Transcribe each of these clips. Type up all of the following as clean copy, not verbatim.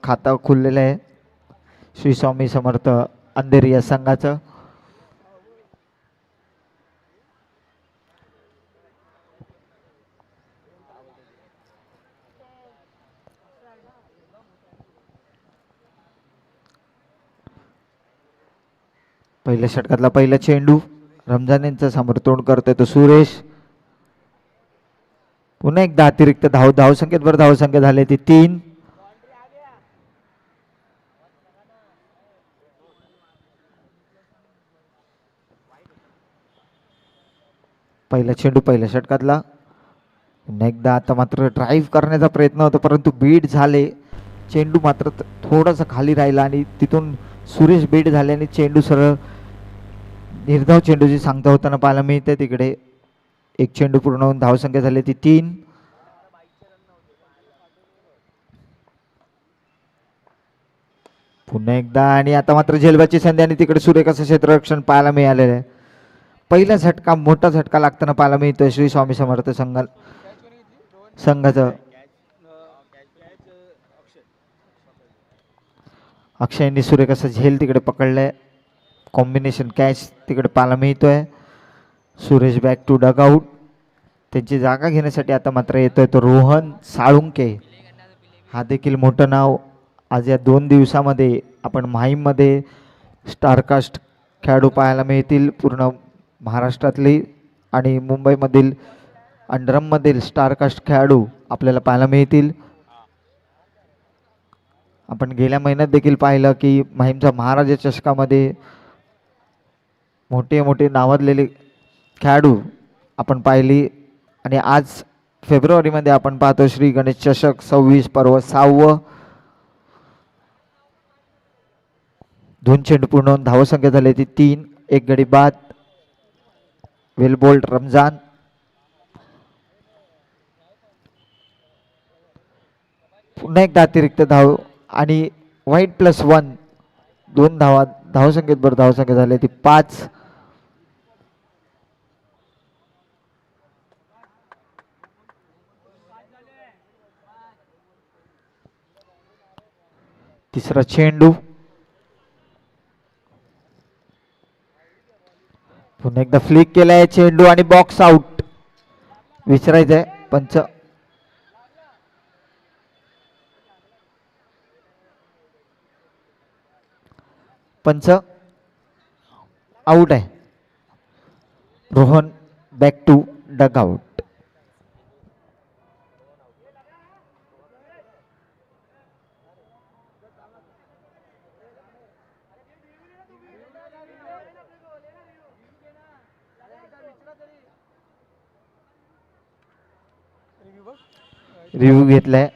खातं खुललेलं आहे श्री स्वामी समर्थ अंधेरी या संघाचं. पहिल्या षटकातला पहिला चेंडू रमजान यांचा समोर तोंड करतोय तो सुरेश. पुन्हा एकदा अतिरिक्त धावसंख्येवर धावसंख्या झाली ती 3. पहिला चेंडू पहिल्या षटकातला. पुन्हा एकदा आता मात्र ड्राईव्ह करण्याचा प्रयत्न होता परंतु बीट झाले. चेंडू मात्र थोडासा खाली राहिला आणि तिथून सुरेश बीट झाल्याने चेंडू सरळ निर्धाव चेंडूची सांगता होताना पाहायला मिळते. तिकडे एक चेंडू पूर्ण होऊन धावसंख्या झाली ती 3. पुन्हा एकदा आणि आता मात्र झेलबाची संधी आणि तिकडे सुरेख असं क्षेत्ररक्षण पाहायला मिळालेलं आहे. पहिला झटका मोठा झटका लागताना पाहायला मिळतोय श्री स्वामी समर्थ संघाचं. अक्षयनी सुरेख असं झेल तिकडे पकडलंय. कॉम्बिनेशन कॅच तिकडे पाहायला मिळतोय. Suresh back to dugout. त्यांची जागा घेण्यासाठी आता मात्र येतोय तो रोहन साळुंके. हा देखील मोठं नाव. आज या 2 दिवसामध्ये आपण माहीममध्ये स्टारकास्ट खेळाडू पाहायला मिळतील पूर्ण महाराष्ट्रातली आणि मुंबईमधील अंडरममधील स्टारकास्ट खेळाडू आपल्याला पाहायला मिळतील. आपण गेल्या महिन्यात देखील पाहिलं की माहीमचा महाराजा चषकामध्ये मोठे मोठे नावाजलेले खेळाडू आपण पाहिली आणि आज फेब्रुवारीमध्ये आपण पाहतो श्री गणेश चषक 26 पर्व 6. 2 चेंडू पूर्ण धावसंख्या झाली ती 3. एक गडी बाद. वेल बोल्ड रमजान. पुन्हा एकदा अतिरिक्त धाव आणि वाईट +1. 2 धावा धावसंख्येत बरं धावसंख्या झाली ती 5. तिसरा चेंडू. पुन्हा एकदा फ्लिक केलाय चेंडू आणि बॉक्स आउट. विचारायचंय पंच. पंच आउट आहे. Rohan back to dugout. Review घेतलाय.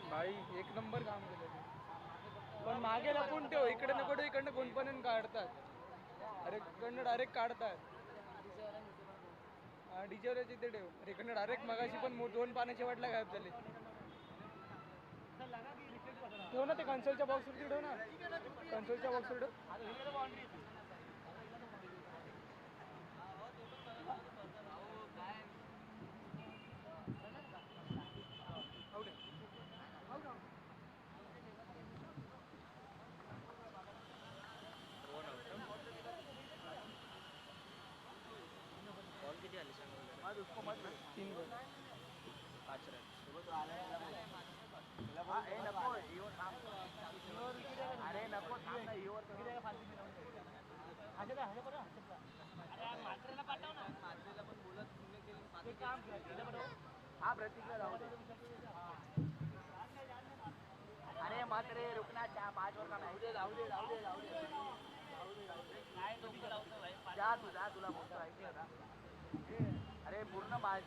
भाई एक नंबर काम केलं पण मागे लपून ठेव. इकडे नको इकडनं कोण पण काढतात. अरे इकडनं डायरेक्ट काढतात. डीजेवर तिथे ठेव. इकडनं डायरेक्ट मगाशी पण 2 पाण्याच्या वाटल्या गायब झाले. ठेव ना ते कन्सोलच्या बॉक्सवरती ठेव ना. कन्सोलच्या बॉक्सवर ठेव. अरे मात्रे रुकना 5 ओवर का मॅच. जा तुला बोलतो ऐकलं ना. अरे पूर्ण मॅच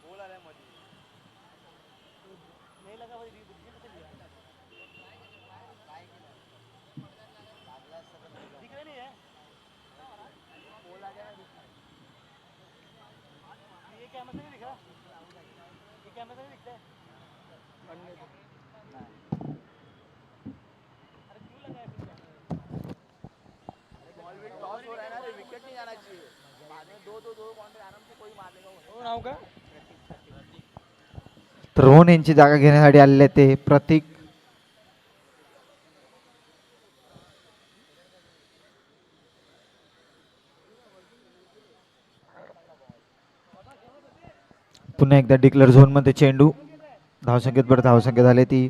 बोल आलाय मध्ये नाही लगा भाई. दिख रहा नहीं है. बोल आ गया. हो नाव का तर रोहन यांची जागा घेण्यासाठी आलेले ते प्रतीक. पुन्हा एकदा डिक्लेअर झोन मध्ये चेंडू. धावसंख्येत बरं धावसंख्या झाली ती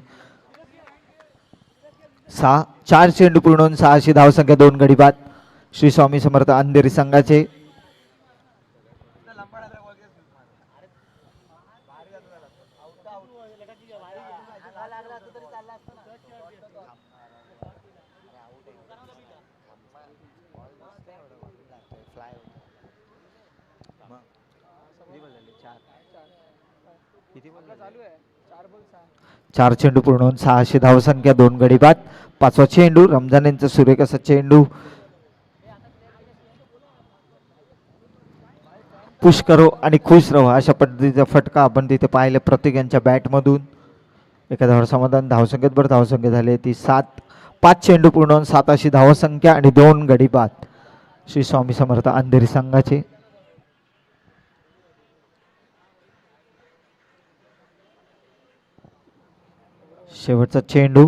6. 4 चेंडू पूर्ण होऊन 6 अशी धावसंख्या 2 गडी बाद श्री स्वामी समर्थ अंधेरी संघाचे. चालू आहे 4 बॉल 6 4 चेंडू पूर्ण होऊन 6 अशी धावसंख्या 2 गडी बाद. 5वा चेंडू रमजान यांचा सुरेख असा चेंडू. पुश करो आणि खुश राहो अशा पद्धतीचा फटका आपण तिथे पाहिले प्रत्येक यांच्या बॅटमधून. एका धावावर समाधान. धावसंख्येत बरं धावसंख्या झाली ती 7. 5 चेंडू पूर्ण होऊन 7 अशी धावसंख्या आणि 2 गडी बाद श्री स्वामी समर्थ अंधेरी संघाचे. शेवटचा चेंडू.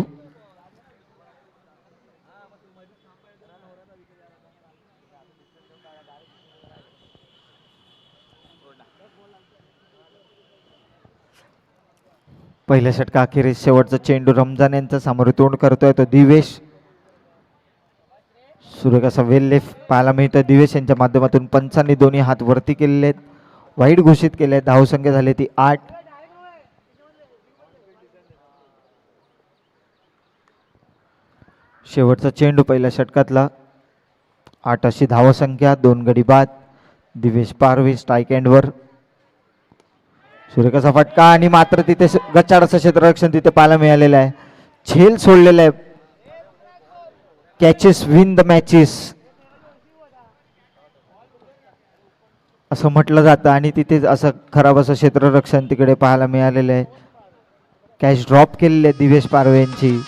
पहिल्या षटका अखेरीस शेवटचा चेंडू रमजान यांचा समोर तोंड करतोय तो दिवेश. सुरेख असा वेल लेफ्ट पाहायला मिळतं. दिवेश यांच्या माध्यमातून पंचांनी दोन्ही हात वरती केलेले आहेत. वाईट घोषित केले. धावसंख्या झाली ती 8. शेवटचा चेंडू पहिल्या षटकातला. 8 अशी धावसंख्या 2 गडी बाद. दिवेश पारवे स्ट्राईक एंडवर. सुरेखाचा फटका आणि मात्र तिथे गच्चाड असं क्षेत्ररक्षण तिथे पाहायला मिळालेलं आहे. झेल सोडलेलं आहे. कॅचेस विन द मॅचेस असं म्हटलं जातं आणि तिथे असं खराब असं क्षेत्ररक्षण तिकडे पाहायला मिळालेलं आहे. कॅच ड्रॉप केलेले आहे दिवेश पारवे यांची.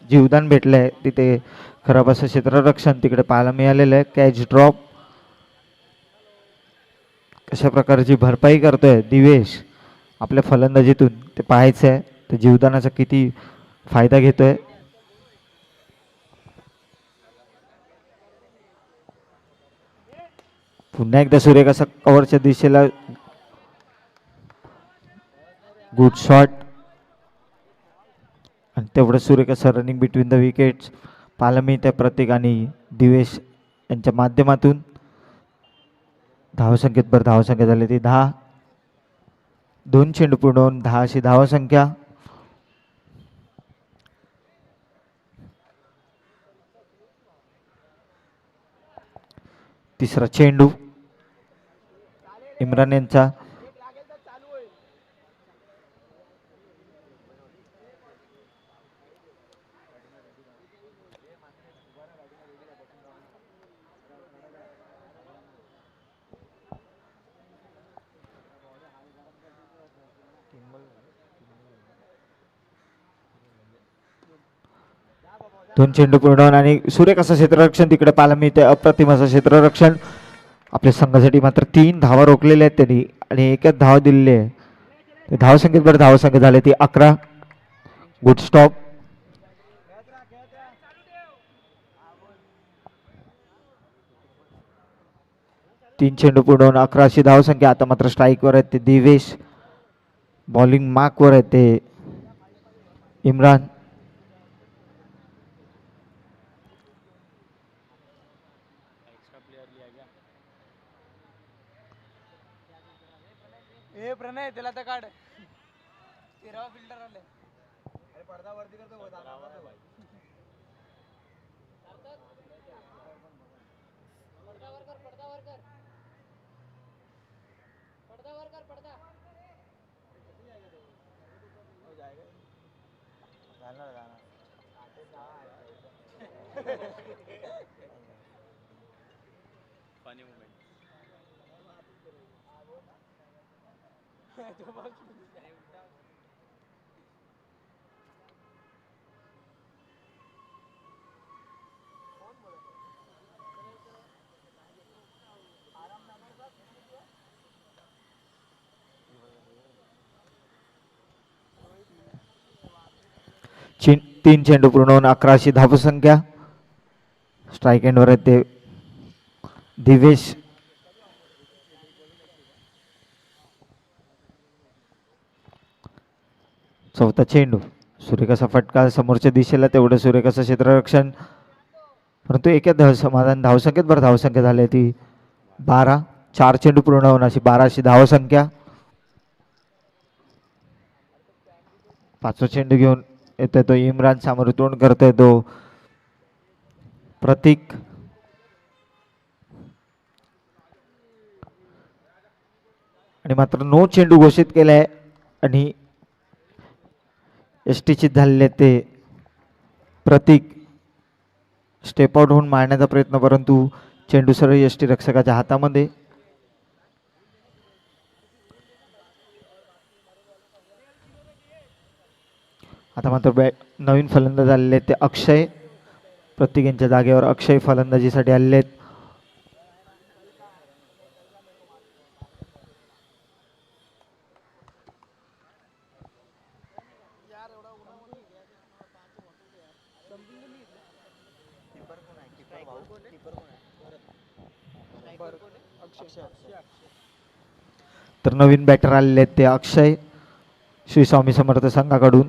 जीवदान भेटलंय तिथे खराब असं क्षेत्ररक्षण तिकडे पाहायला मिळालेलं आहे. कॅच ड्रॉप कशा प्रकारची भरपाई करतोय दिवेश आपल्या फलंदाजीतून ते पाहायचं आहे. तर जीवदानाचा किती फायदा घेतोय. पुन्हा एकदा सुरेख असा कव्हरच्या दिशेला गुड शॉट आणि तेवढं सुरेख असं रनिंग बिटवीन द विकेट्स पाहायला मिळते प्रत्येक आणि दिवेश यांच्या माध्यमातून. धावसंख्येत बरं धावसंख्या झाली ती 10. 2 चेंडू पूर्ण होऊन 10 अशी धावसंख्या. तिसरा चेंडू इम्रान यांचा. दोन चेंडू पूर्ण आणि सुरेख असं क्षेत्ररक्षण तिकडे पाहायला मिळते. अप्रतिम असं क्षेत्ररक्षण. आपल्या संघासाठी मात्र 3 धावा रोखलेल्या आहेत त्यांनी आणि एकच धाव दिलेली आहे. धावसंख्येत बरं धावसंख्या झाली ती 11. Good stop. तीन चेंडू पूर्ण होऊन 11 अशी धावसंख्या. आता मात्र स्ट्राईकवर आहेत ते दिवेश. बॉलिंग मार्कवर आहेत ते इम्रान. ए प्रणय त्याला तर काढ. 13वा फिल्टर आले. अरे पडदा वरती करतो फनी मोमेंट. तीन चेंडू पूर्ण होऊन 11 अशी धावसंख्या. स्ट्राईक एंडवर आहेत ते दिवेश. चौथा चेंडू सुरेख असा फटका समोरच्या दिशेला. तेवढं सुरेख असं क्षेत्ररक्षण परंतु एका समाधान धावसंख्येत बरं धावसंख्या झाली ती 12. 4 चेंडू पूर्ण होऊन अशी 12 अशी धावसंख्या. 5वा चेंडू घेऊन येतोय तो इम्रान. सामोरे तोंड करतोय तो प्रतीक. आणि मात्र नो चेंडू घोषित केलाय आणि एसटीचित झालेले ते प्रतीक स्टेप आउट होऊन मारण्याचा प्रयत्न परंतु चेंडू सरळ एसटी रक्षकाच्या हातामध्ये. आता मात्र नवीन फलंदाज आलेले आहेत ते अक्षय. प्रत्येक यांच्या जागेवर अक्षय फलंदाजीसाठी आलेले आहेत. तर नवीन बॅटर आलेले आहेत ते अक्षय श्री स्वामी समर्थ संघाकडून.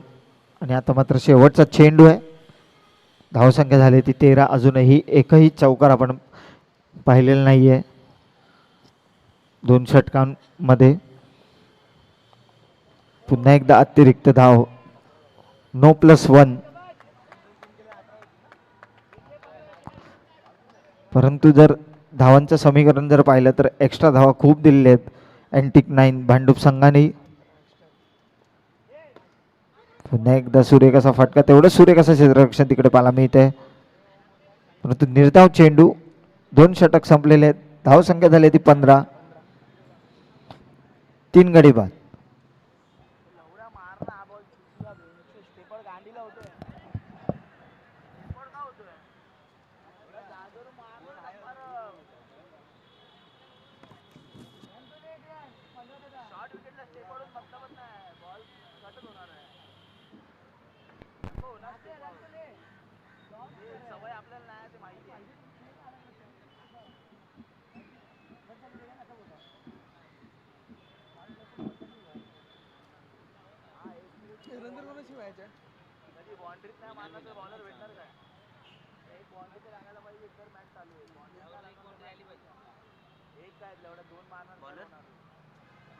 आणि आता मात्र शेवटचा चेंडू आहे. धावसंख्या झाली ती 13. अजूनही एकही चौकार आपण पाहिलेला नाही आहे 2 षटकांमध्ये. पुन्हा एकदा अतिरिक्त धाव. नो +1. परंतु जर धावांचं समीकरण जर पाहिलं तर एक्स्ट्रा धावा खूप दिलेल्या आहेत अँटिक 9 भांडूप संघाने. पुन्हा एकदा सुरेख असा फटका. तेवढं सुरेख असं क्षेत्ररक्षण तिकडे पाहायला मिळत आहे परंतु निर्धाव चेंडू. 2 षटक संपलेले आहेत. धावसंख्या झाली ती 15. 3 गडी बाद. रंजन कोणाची मॅच आहे?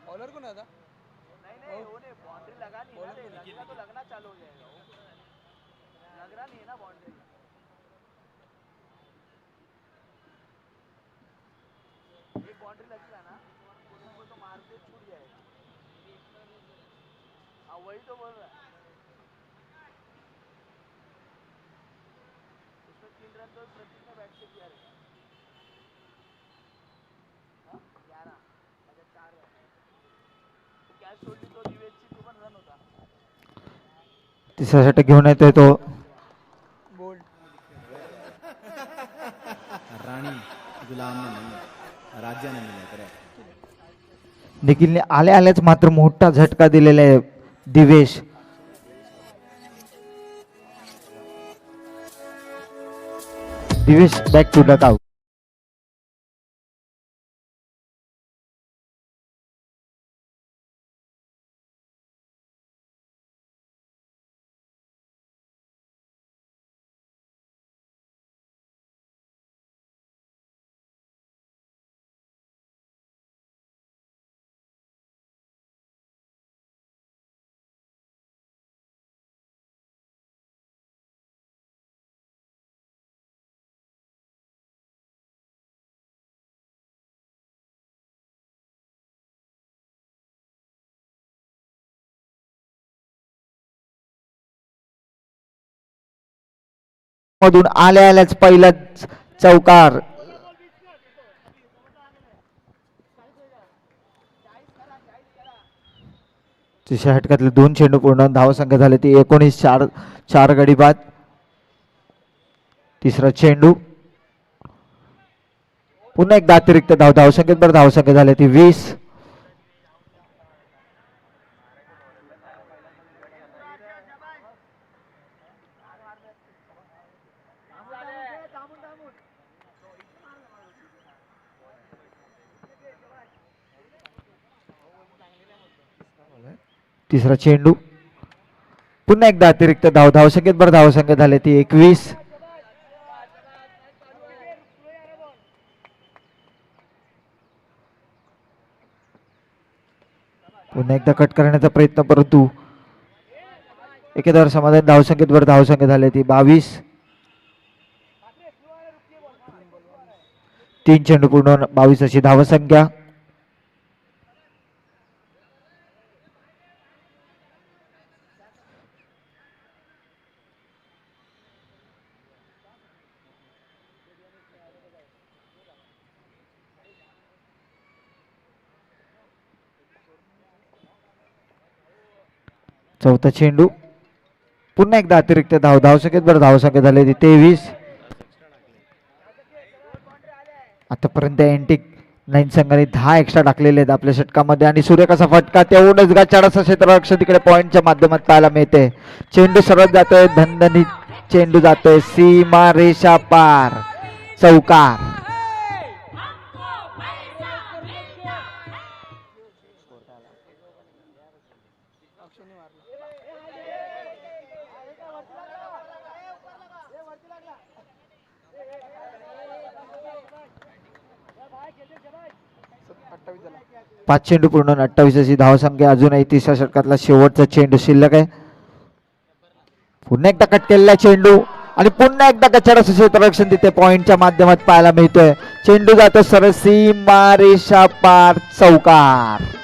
बॉलर कोण आहे आता? तिसरा षटक घेऊन येतोय तो बोल्ड. राणी गुलाम ने नहीं राज्य ने मिले करे. निखिलने आल्या आल्याच मात्र मोठा झटका दिलेला आहे Divesh. Divesh back to dugout. मधून आल्या आल्याच पहिला चौकार. तिसऱ्या षटकातले 2 चेंडू पूर्ण. धावसंख्या झाले ती 19. 4 गडी बाद. तिसरा चेंडू पुन्हा एकदा अतिरिक्त धावसंख्येत बरं धावसंख्या झाली ती 20. तिसरा चेंडू पुन्हा एकदा अतिरिक्त धावसंख्येत बरं धावसंख्या झाली ती 21. पुन्हा एकदा कट करण्याचा प्रयत्न परंतु एकेदार समाधान. धावसंख्येत बरं धावसंख्या झाली ती 22. 3 चेंडू पूर्ण. 22 अशी धावसंख्या. चौथा चेंडू पुन्हा एकदा अतिरिक्त धावसंख्येत बरं धावसंख्या झाली ती 23. आतापर्यंत एंटिक 9 संघाने 10 एक्स्ट्रा टाकलेले आहेत आपल्या षटकामध्ये आणि सूर्यकाचा फटका तेवढंच गाचाडाचा क्षेत्ररक्षण तिकडे पॉईंटच्या माध्यमात पाहायला मिळते. चेंडू सरळ जातोय. धनधनीत चेंडू जातोय सीमा रेषा पार. चौकार. झाला. 5 चेंडू पूर्ण. 28 अशी धावसंख्या. अजूनही तिसऱ्या षटकातला शेवटचा चेंडू शिल्लक आहे. पुन्हा एकदा कट केलेला चेंडू आणि पुन्हा एकदा गचाडाचं क्षेत्ररक्षण तिथे पॉइंटच्या माध्यमात पाहायला मिळतोय. चेंडू जातो सरळ सीमा रेषा पार. चौकार.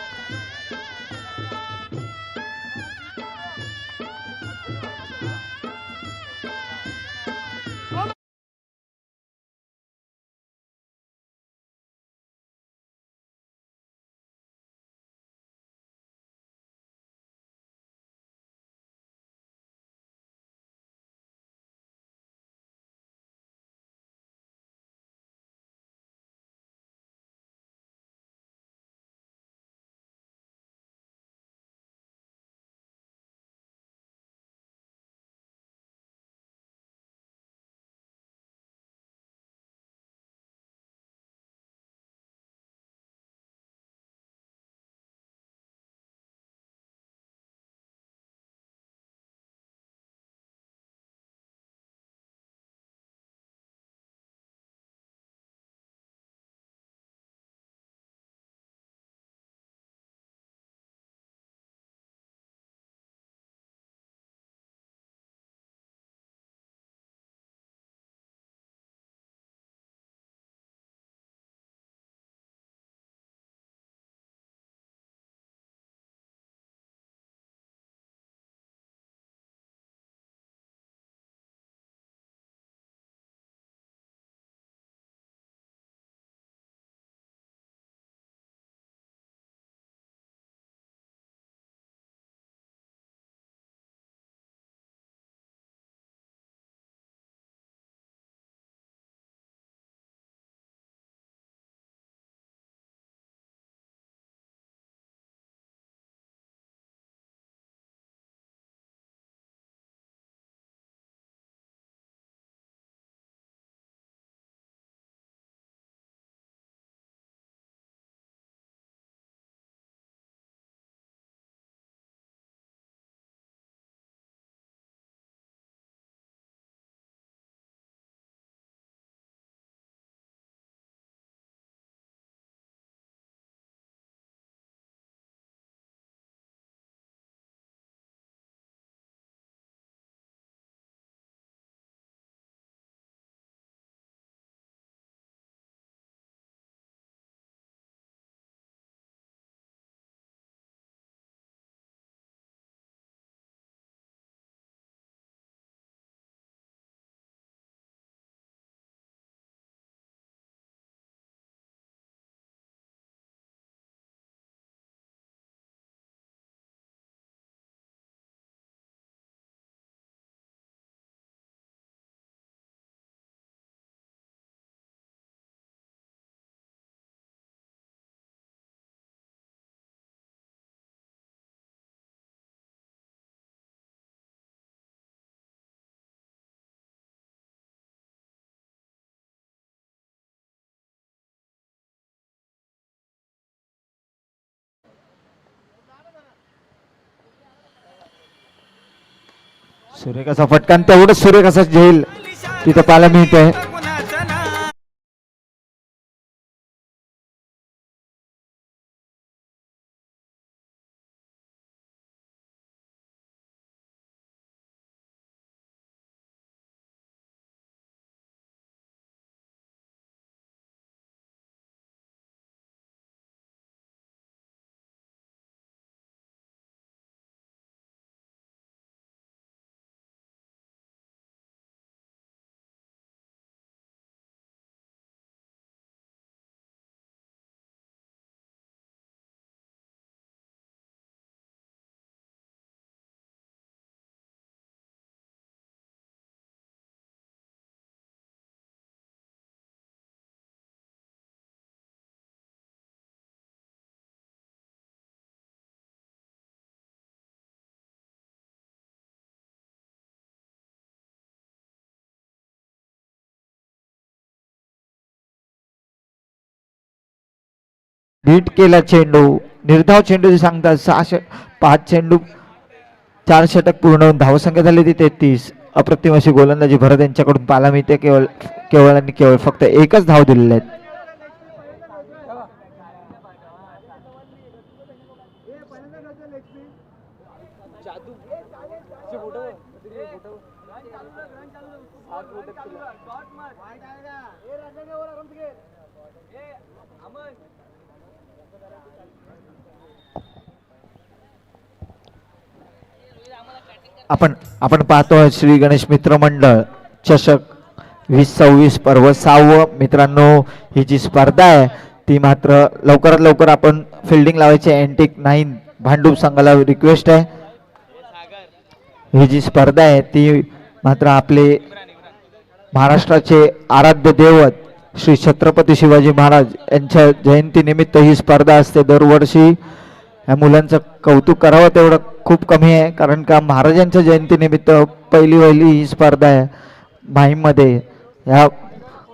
सुरेख असा फटका आणि तेवढंच सुरेख असा झेल तिथं पाहायला मिळतोय. नीट केला चेंडू, निर्धाव चेंडू सांगतात. 5 चेंडू 4 षटक पूर्ण होऊन धावसंख्या झाली ती 33. अप्रतिम अशी गोलंदाजी भरत यांच्याकडून पाहायला मिळते. केवळ केवळ आणि केवळ फक्त एकच धाव दिलेले आहेत. आपण पाहतोय श्री गणेश मित्र मंडळ चषक 2026 पर्व 6. मित्रांनो, ही जी स्पर्धा आहे ती मात्र लवकरात लवकर आपण फिल्डिंग लावायची. अँटिक 9 भांडूप संघाला रिक्वेस्ट आहे. ही जी स्पर्धा आहे ती मात्र आपले महाराष्ट्राचे आराध्य दैवत श्री छत्रपती शिवाजी महाराज यांच्या जयंतीनिमित्त ही स्पर्धा असते दरवर्षी. या मुलांचं कौतुक करावं तेवढं खूप कमी आहे, कारण का महाराजांच्या जयंतीनिमित्त पहिली ही स्पर्धा आहे माहीममध्ये. या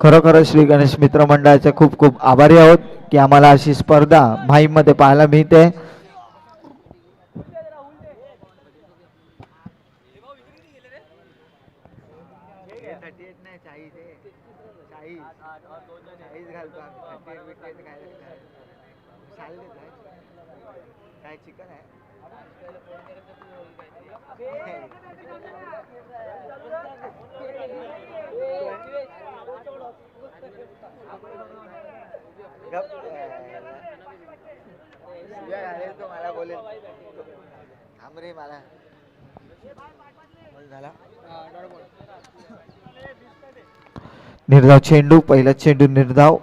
खरोखर श्री गणेश मित्र मंडळाचे खूप खूप आभारी आहोत की आम्हाला अशी स्पर्धा माहीममध्ये पाहायला मिळते. मला बोलेल रे मला निर्धाव चेंडू, पहिला चेंडू निर्धाव.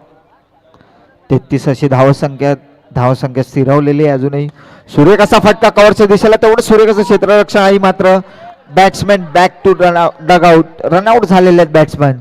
33 अशी धावसंख्या स्थिरावलेली आहे अजूनही. सुरेख असा फटका कव्हरच्या दिशेला, तेवढं सुरेख असं क्षेत्ररक्षण आहे. मात्र batsman back to dugout, run out झालेले आहेत बॅट्समॅन.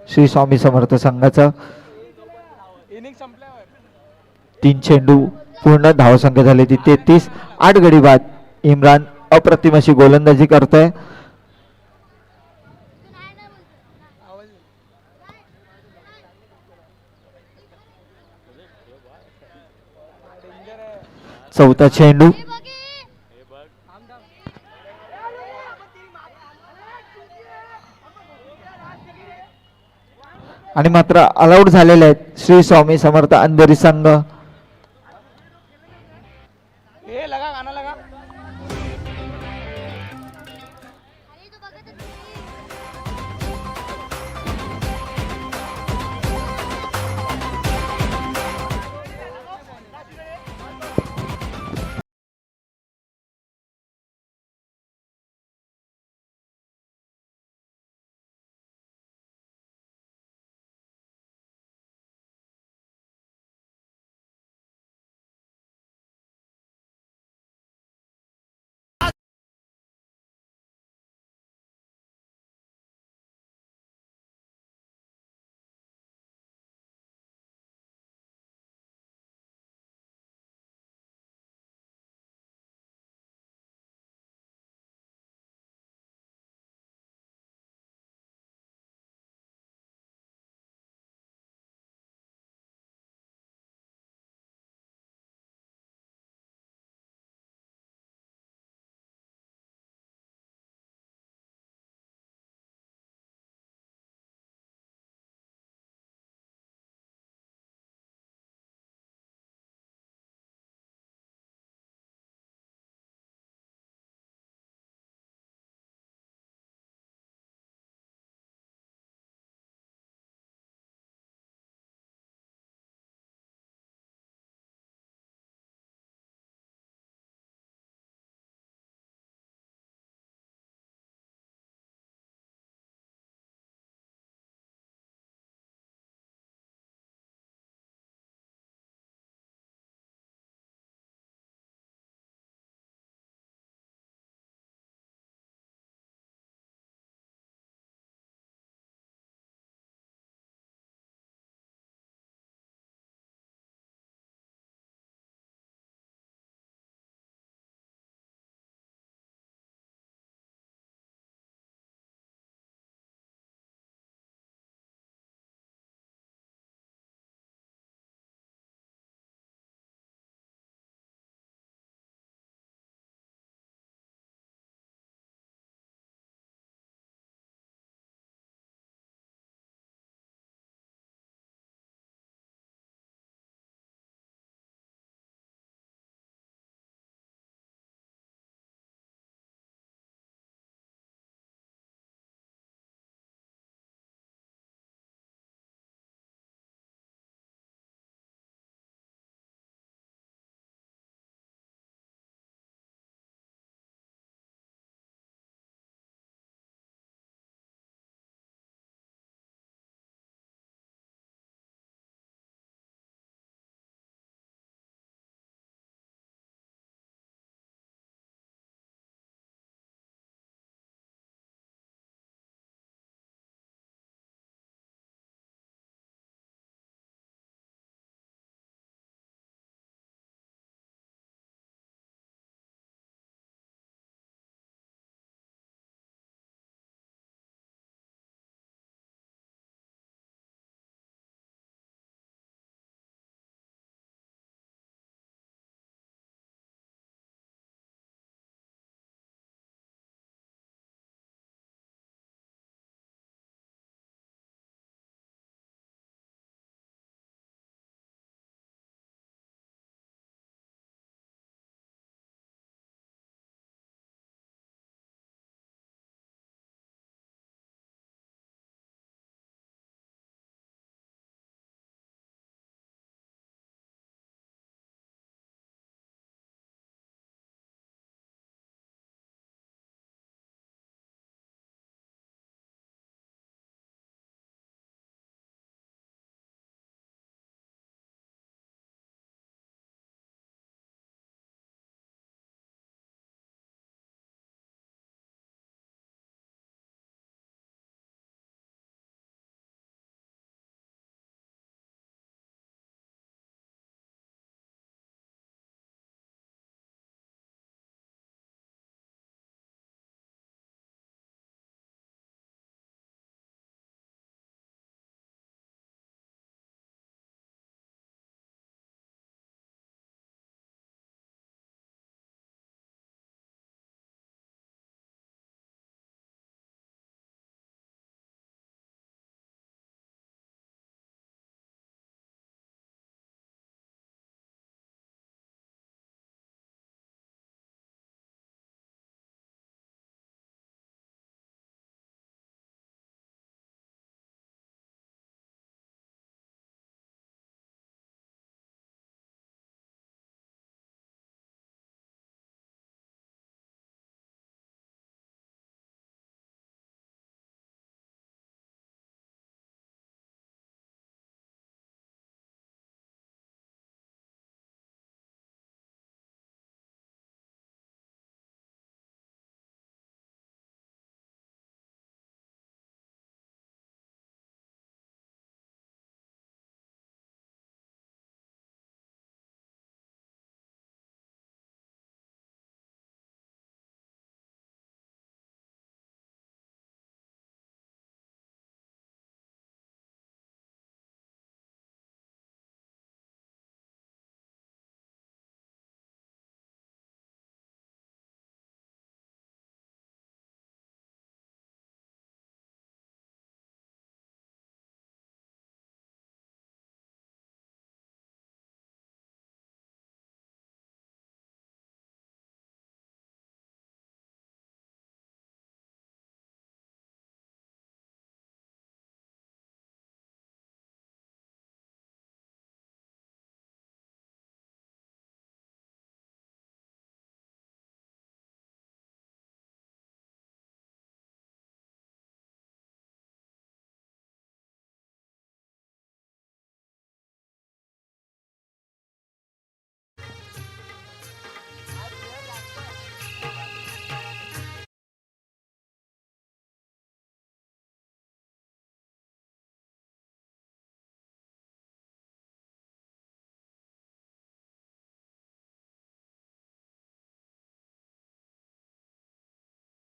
श्री स्वामी समर्थ संघाचा इनिंग संपल्यावर 3 चेंडू पूर्ण धावसंख्या झाली ती 33. 8 गडी बाद. इम्रान अप्रतिम अशी गोलंदाजी करतोय. आवाज डेंजर आहे. चौथा चेंडू थांब थांब. आणि मात्र अलाउड झालेले आहेत श्री स्वामी समर्थ अंधेरी संघ. हे लगा गाणं लगा.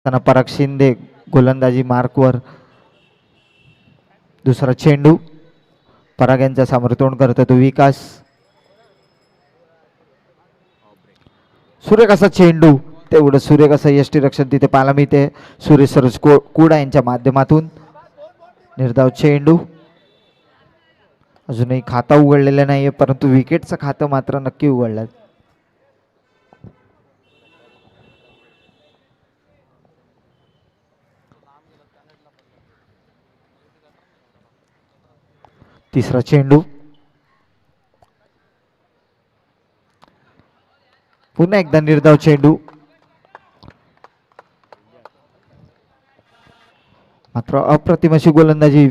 त्यांना पराग शिंदे गोलंदाजी मार्कवर. दुसरा चेंडू पराग यांच्या समोर तोंड करतो तो विकास. सूर्य कसा चेंडू तेवढं सूर्य कसा यष्टीरक्षण तिथे पाहायला मिळते. सुरेश सरोज कुडा यांच्या माध्यमातून निर्धाव चेंडू. अजूनही खाता उघडलेलं नाहीये परंतु विकेटचं खातं मात्र नक्की उघडलं. तिसरा चेंडू पुन्हा एकदा निर्धाव चेंडू. मात्र अप्रतिम अशी गोलंदाजी.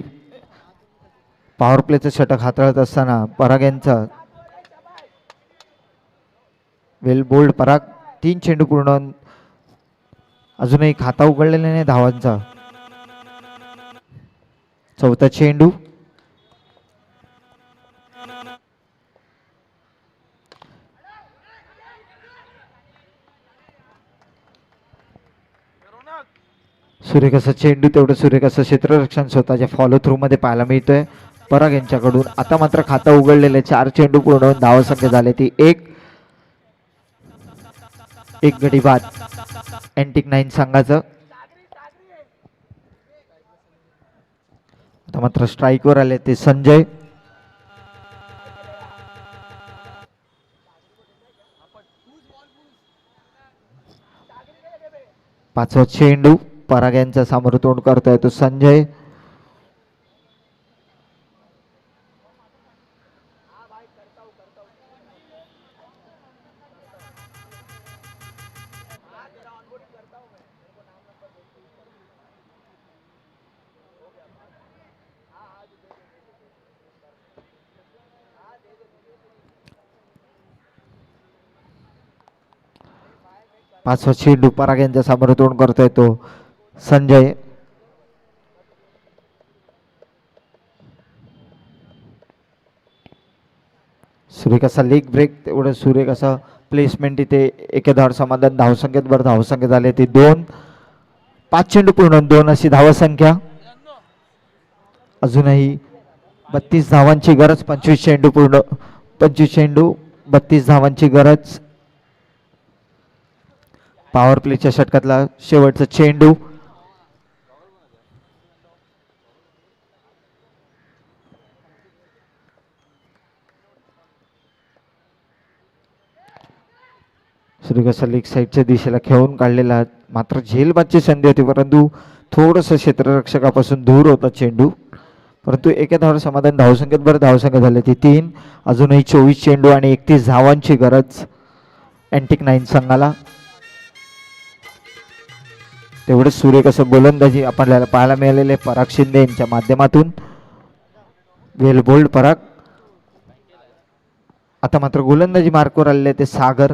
पॉवर प्लेचं षटक हाताळत असताना पराग यांचा वेल बोल्ड पराग. 3 चेंडू पूर्ण. अजूनही खाता उघडलेला नाही धावांचा. चौथा चेंडू सूर्यकसा चेंडू तेवढं सूर्यकसा क्षेत्ररक्षण स्वतःच्या फॉलो थ्रू मध्ये पाहायला मिळतोय पराग यांच्याकडून. आता मात्र खाता उघडलेले 4 चेंडू पूर्ण. धावसंख्या झाली ती 1 गडी बाद अँटिक 9 संघाचं. आता मात्र स्ट्राईकवर आले ते संजय. पाचवा चेंडू पराग यांच्या समोर तोंड करतोय तो संजय. पाचवा चेंडू पराग यांच्या समोर तोंड करतोय तो संजय. सूर्य कसा लेग ब्रेक तेवढं सूर्य कसा प्लेसमेंट इथे एके धाव समाधान. धावसंख्येत बरं धावसंख्या झाली ती 2. 5 चेंडू पूर्ण 2 अशी धावसंख्या. अजूनही 32 धावांची गरज. 25 चेंडू पूर्ण. 25 चेंडू 32 धावांची गरज. पॉवर प्लेच्या षटकातला शेवटचा चेंडू. सूर्यकसा लेग साईडच्या दिशेला खेळून काढलेला. मात्र झेलबादची संधी होती परंतु थोडस क्षेत्ररक्षकापासून दूर होता चेंडू. परंतु एका धावावर समाधान. धावसंख्येत बरं धावसंख्या झाली ती 3. अजूनही 24 चेंडू आणि 31 धावांची गरज अँटिक 9 संघाला. तेवढंच सूर्य कसं गोलंदाजी आपल्याला पाहायला मिळालेले पराग शिंदे यांच्या माध्यमातून. वेल बोल्ड पराग. आता मात्र गोलंदाजी मार्कवर आलेले ते सागर.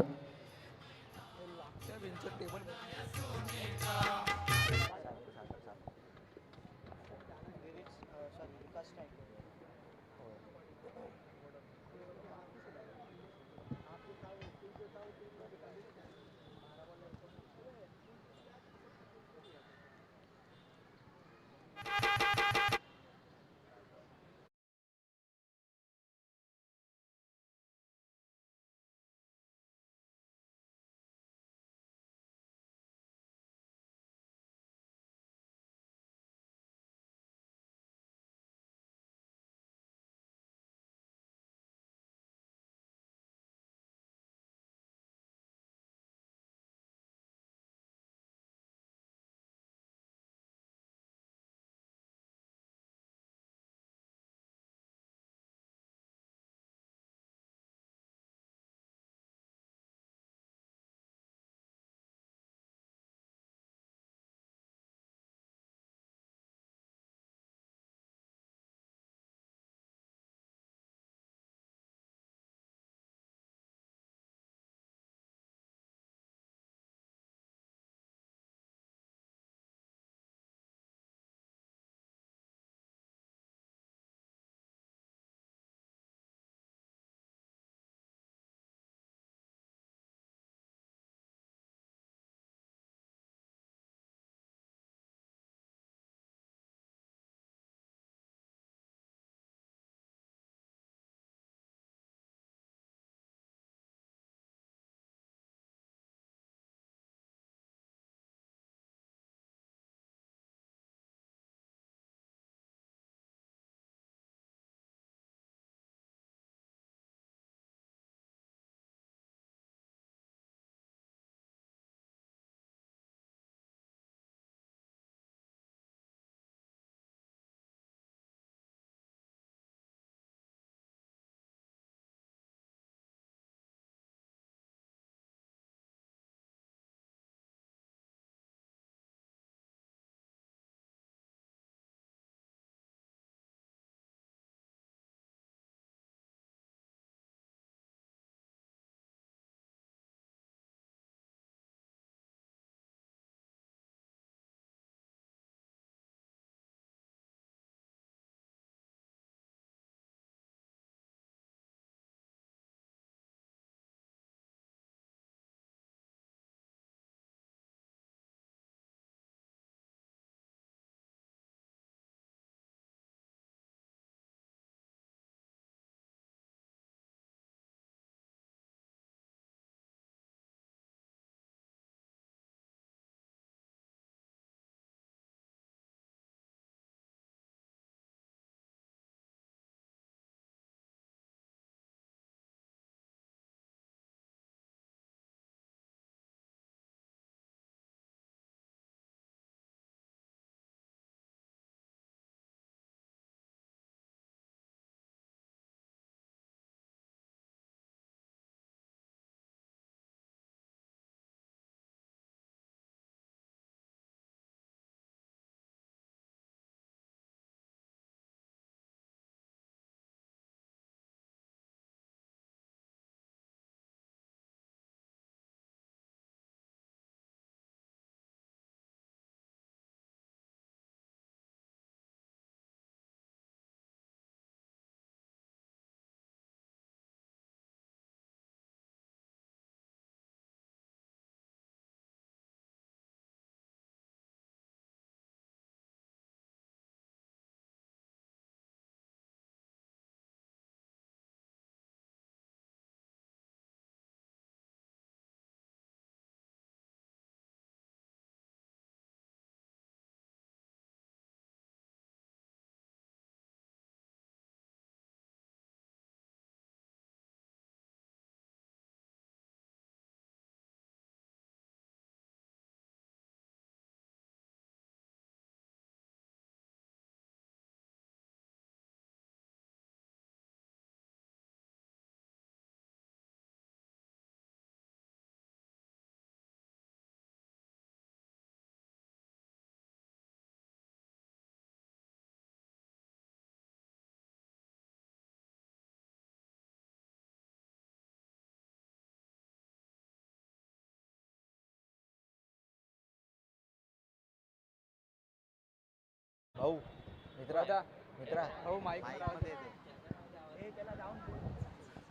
हो मित्रा दादा मित्रा हो माईक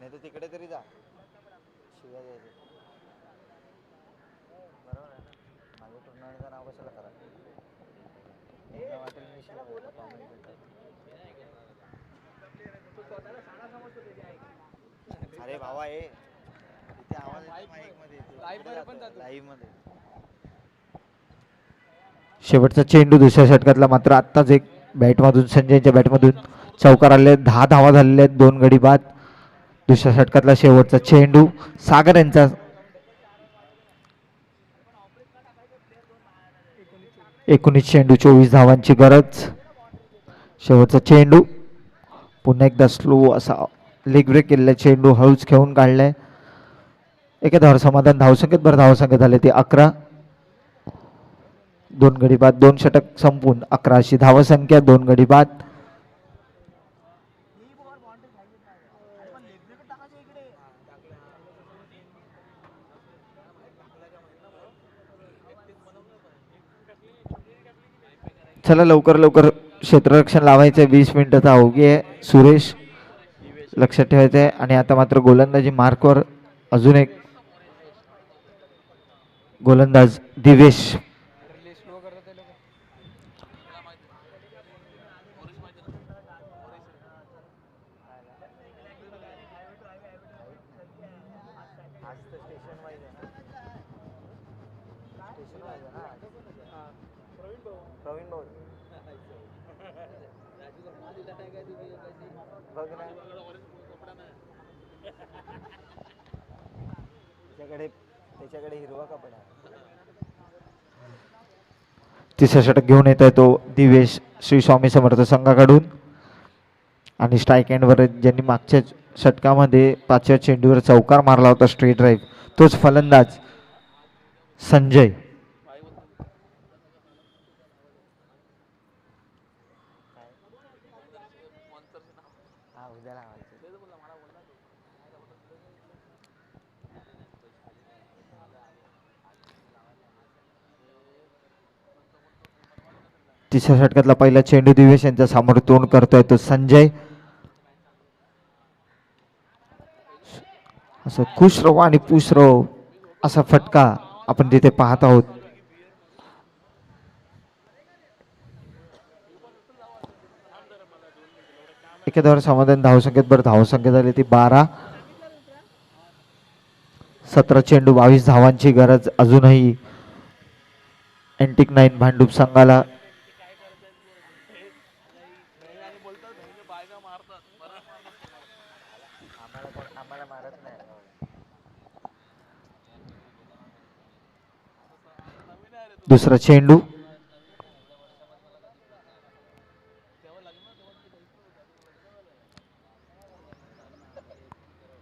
नाही तर तिकडे तरी जा शिव्या द्यायचे बरोबर आहे ना माझ्या टुर्नामेंटचं नाव कशाला करा यांना वाटेल मी शिव्या देतो, comment करतो. अरे भावा ए इथे आवाज माईक मध्ये Live मध्ये पण जातो. लाईव्ह मध्ये शेवटचा चेंडू दुसऱ्या षटकातला मात्र आत्ताच एक बॅटमधून संजयच्या बॅटमधून चौकार आले 10 धावा झालेल्या आहेत 2 गडी बाद दुसऱ्या षटकातला शेवटचा चेंडू सागर यांचा 19 चेंडू 24 धावांची गरज शेवटचा चेंडू पुन्हा एकदा स्लो असा लेग ब्रेक केलेला चेंडू हळूच खेळून काढलाय एका धावावर समाधान धावसंख्येत भर धावसंख्येत झाले ते 11 2 गडी बाद 2 षटक संपून 11 अशी धावसंख्या 2 गडी बाद चला लवकर लवकर क्षेत्ररक्षण लावायचं 20 मिनिटं तर अवघी आहे सुरेश लक्षात ठेवायचं आहे आणि आता मात्र गोलंदाजी मार्कवर अजून एक गोलंदाज दिवेश स्लो करतात ते लोक प्रवीण भाऊ बघ ना त्याच्याकडे हिरवा कपडा तिसरा षटक घेऊन येत आहे तो दिवेश श्री स्वामी समर्थ संघाकडून आणि स्ट्राईक एंडवर ज्यांनी मागच्या षटकामध्ये 5व्या चेंडूवर चौकार मारला होता स्ट्रेट ड्राईव्ह तोच फलंदाज संजय तिसऱ्या षटकातला पहिला चेंडू दिवेश यांच्या समोर तोंड करतोय तो संजय असं खुश रहो आणि पुश रहो असा फटका आपण तिथे पाहत आहोत एका धावावर समाधान धावसंख्येत बरं धावसंख्या झाली ती 12 17 चेंडू 22 धावांची गरज अजूनही एंटिक 9 भांडूप संघाला दुसरा चेंडू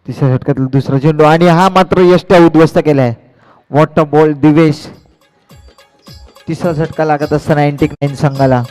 तिसऱ्या षटकातील दुसरा चेंडू आणि हा मात्र यष्ट्या उद्ध्वस्त केलाय वॉट अ बॉल दिवेश तिसरा झटका लागत असताना एंटिक 9 संघाला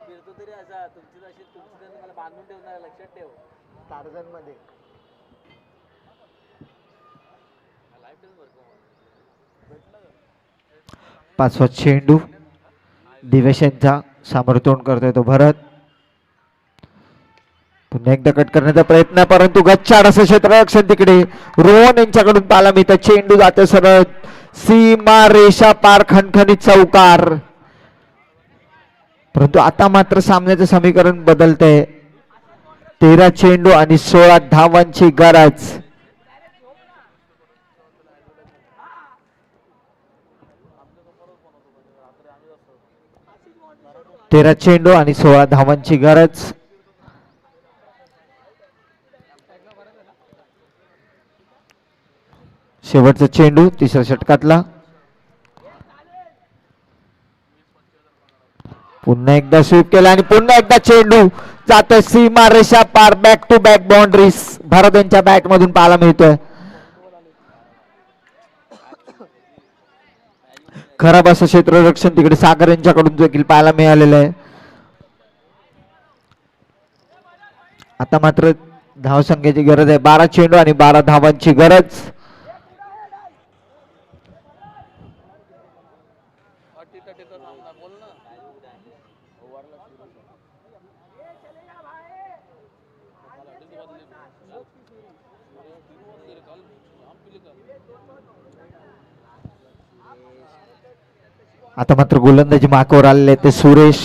फिरतो तरी असा तुमची मला बांधून ठेवणार लक्षात ठेव टार्झन मध्ये पाचवा चेंडू दिवेश यांचा समोर तोंड करतोय तो भरत. पुन्हा एकदा कट करण्याचा प्रयत्न परंतु गच्चाड असं क्षेत्ररक्षण तिकडे रोहन यांच्याकडून पाहायला मिळतं. चेंडू जाते सरळ सीमा रेषा पार खणखणीत चौकार. परंतु आता मात्र सामन्याचं समीकरण बदलतंय. 13 चेंडू आणि 16 धावांची गरज. तेरा चेंडू आणि 16 धावांची गरज. शेवटचा चेंडू तिसऱ्या षटकातला. पुन्हा एकदा स्वीप केला आणि पुन्हा एकदा चेंडू जातोय सीमा रेषा पार. Back to back boundaries Bharat यांच्या बॅट मधून पाहायला मिळतोय. खराब असं क्षेत्ररक्षण तिकडे सागर यांच्याकडून देखील पाहायला मिळालेलं आहे. आता मात्र धावसंख्येची गरज आहे. 12 चेंडू आणि 12 धावांची गरज. आता मात्र गोलंदाजी मार्कावर आलेले ते सुरेश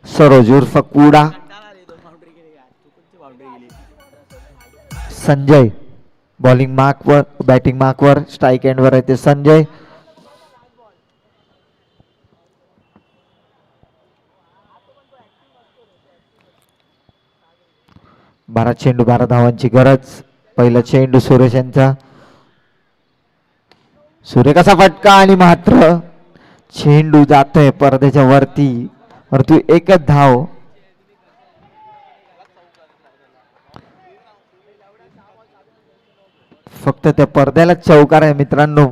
सरोज उर्फ कुडा. संजय बॉलिंग मार्कवर बॅटिंग मार्कवर स्ट्राईक एंडवर आहे ते संजय. बारा चेंडू 12 धावांची गरज. पहिला चेंडू सुरेश यांचा. सूर्य कसा फटका आणि मात्र चेंडू जातोय पडद्याच्या वरती. परंतु एकच धाव. फक्त त्या पडद्याला चौकार आहे मित्रांनो.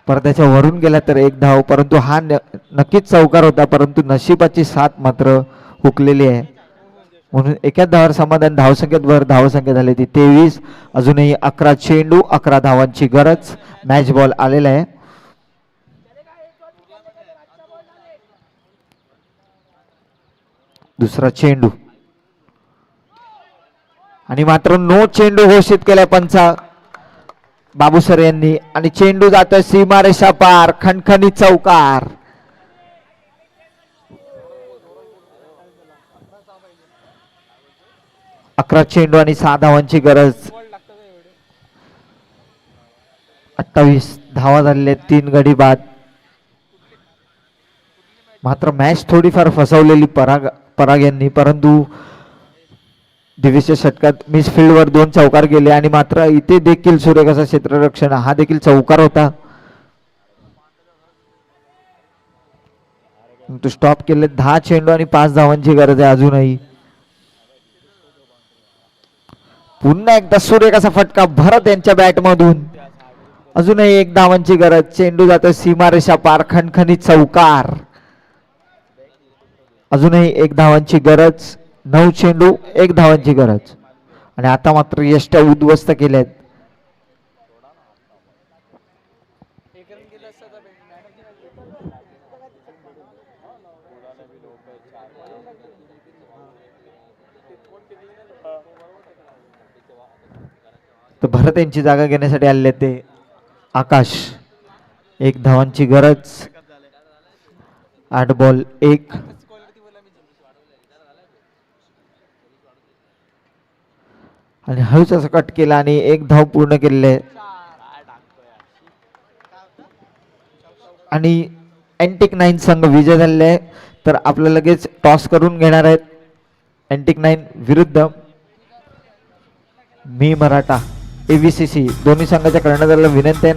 पडद्याच्या वरून गेला तर एक धाव. परंतु हा नक्कीच चौकार होता. परंतु नशिबाची साथ मात्र हुकलेली आहे. म्हणून एकाच धावावर समाधान. धावसंख्येत वर धावसंख्या झाली ती 23. अजूनही 11 चेंडू 11 धावांची गरज. मॅच बॉल आलेला आहे. दुसरा चेंडू आणि मात्र नो चेंडू घोषित केलाय पंचा बाबू सर यांनी. आणि चेंडू जातोय सीमारेषा पार खणखणीत चौकार. अकरा चेंडू आणि 6 धावांची गरज. 28 धावा झालेले 3 गडी बाद. मात्र मॅच थोडीफार फसवलेली पराग यांनी. परंतु दिवेशच्या षटकात मिस फील्डवर 2 चौकार गेले आणि मात्र इथे देखील सूर्यकाचा क्षेत्ररक्षण हा देखील चौकार होता. तो स्टॉप केले. 10 चेंडू आणि 5 धावांची गरज आहे अजूनही. पुन्हा एकदा सूर्यकाचा फटका भरत यांच्या बॅट मधून. अजूनही 1 धावांची गरज. चेंडू जातो सीमारेषा पार खणखणीत चौकार. अजूनही 1 धावांची गरज. 9 चेंडू 1 धावांची गरज. आणि आता मात्र यष्ट्या उद्ध्वस्त केल्यात. तर भरत यांची जागा घेण्यासाठी आलेले ते आकाश. 1 धावांची गरज. 8 बॉल 1. आणि हळूच असं कट केला आणि 1 धाव पूर्ण केलेले. आणि एंटिक 9 संघ विजय झालेले आहे. तर आपलं लगेच टॉस करून घेणार आहेत एंटिक 9 विरुद्ध मी मराठा ABCC. दोन्ही संघाच्या कर्णधाराला विनंती आहे